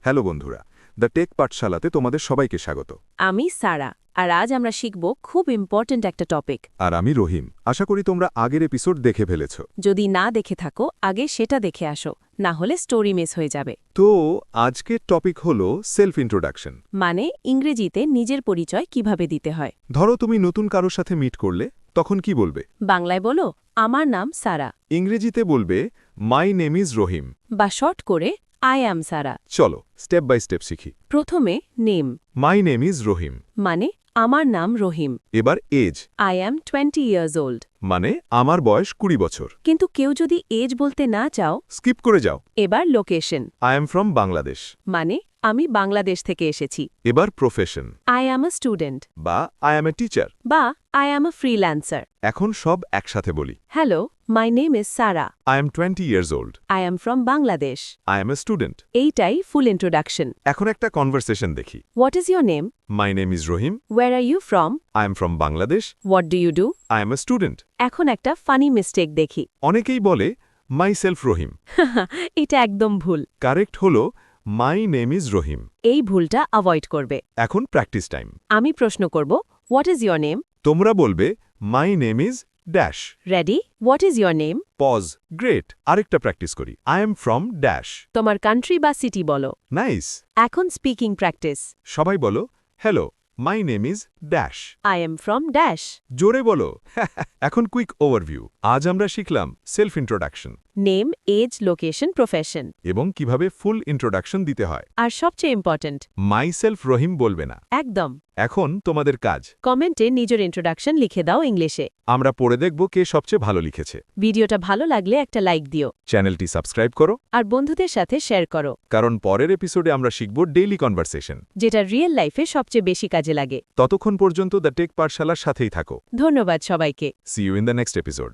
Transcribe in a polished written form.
Hello বন্ধুরা, the take পাঠশালাতে তোমাদের সবাইকে স্বাগত। আমি সারা, আর আজ আমরা শিখব খুব ইম্পর্ট্যান্ট একটা টপিক। আর আমি রহিম। আশা করি তোমরা আগের এপিসোড দেখে ফেলেছ। যদি না দেখে থাকো আগে সেটা দেখে আসো, না হলে স্টোরি মিস হয়ে যাবে। তো আজকের টপিক হলো সেলফ ইন্ট্রোডাকশন। মানে ইংরেজিতে নিজের পরিচয় কিভাবে দিতে হয়। ধরো তুমি নতুন কারোর সাথে মিট করলে, তখন কি বলবে? বাংলায় বলো আমার নাম সারা, ইংরেজিতে বলবে মাই নেম ইজ রহিম। বা শর্ট করে আই অ্যাম সারা। চলো স্টেপ বাই স্টেপ শিখি। প্রথমে name, my name is Rahim. মানে আমার নাম রহিম। এবার age, I am 20 years old. মানে আমার বয়স 20 বছর। কিন্তু কেউ যদি এজ বলতে না চাও, স্কিপ করে যাও। এবার location, I am from Bangladesh. মানে আমি বাংলাদেশ থেকে এসেছি। এবার profession, I am a student, বা আই এম এ টিচার। বা আই অ্যাম আ ফ্রিল্যান্সার। এখন সব একসাথে বলি। Hello, my name is Sara. I am 20 years old. I am from Bangladesh. I am a student. এইটাই ফুল ইন্ট্রোডাকশন। এখন একটা কনভারসেশন দেখি। What is your name? My name is Rahim. Where are you from? I am from Bangladesh. What do you do? I am a student. এখন একটা funny mistake দেখি। অনেকেই বলে my self রহিম। এটা একদম ভুল। কারেক্ট হলো মাই নেম ইজ রহিম। এই ভুলটা অ্যাভয়েড করবে। এখন প্র্যাকটিস টাইম। আমি প্রশ্ন করব, হোয়াট ইজ ইয়োর নেম? তোমরা বলবে my name is dash. Ready? What is your name? Pause. Great. আরেকটা প্র্যাকটিস করি। I am from dash. তোমার কান্ট্রি বা সিটি বলো। নাইস। এখন স্পিকিং প্র্যাকটিস। সবাই বলো hello, my name is dash. I am from dash. জোরে বলো। এখন কুইক ওভারভিউ। আজ আমরা শিখলাম self introduction name, age, location, profession. এবং কিভাবে ফুল ইন্ট্রোডাকশন দিতে হয়। আর সবচেয়ে ইম্পর্ট্যান্ট, মাই সেলফ রহিম বলবে না। একদম। এখন তোমাদের কাজ। কমেন্টে নিজের ইন্ট্রোডাকশন লিখে দাও ইংলিশে। আমরা পড়ে দেখব কে সবচেয়ে ভালো লিখেছে। ভিডিওটা ভালো লাগলে একটা লাইক দিও, চ্যানেলটি সাবস্ক্রাইব করো, আর বন্ধুদের সাথে শেয়ার করো, কারণ পরের এপিসোডে আমরা শিখব ডেইলি কনভারসেশন, যেটা রিয়েল লাইফে সবচেয়ে বেশি কাজে লাগে। ততক্ষণ পর্যন্ত দ্য টেক পাঠশালার সাথেই থাকো। ধন্যবাদ সবাইকে। See you in the next episode.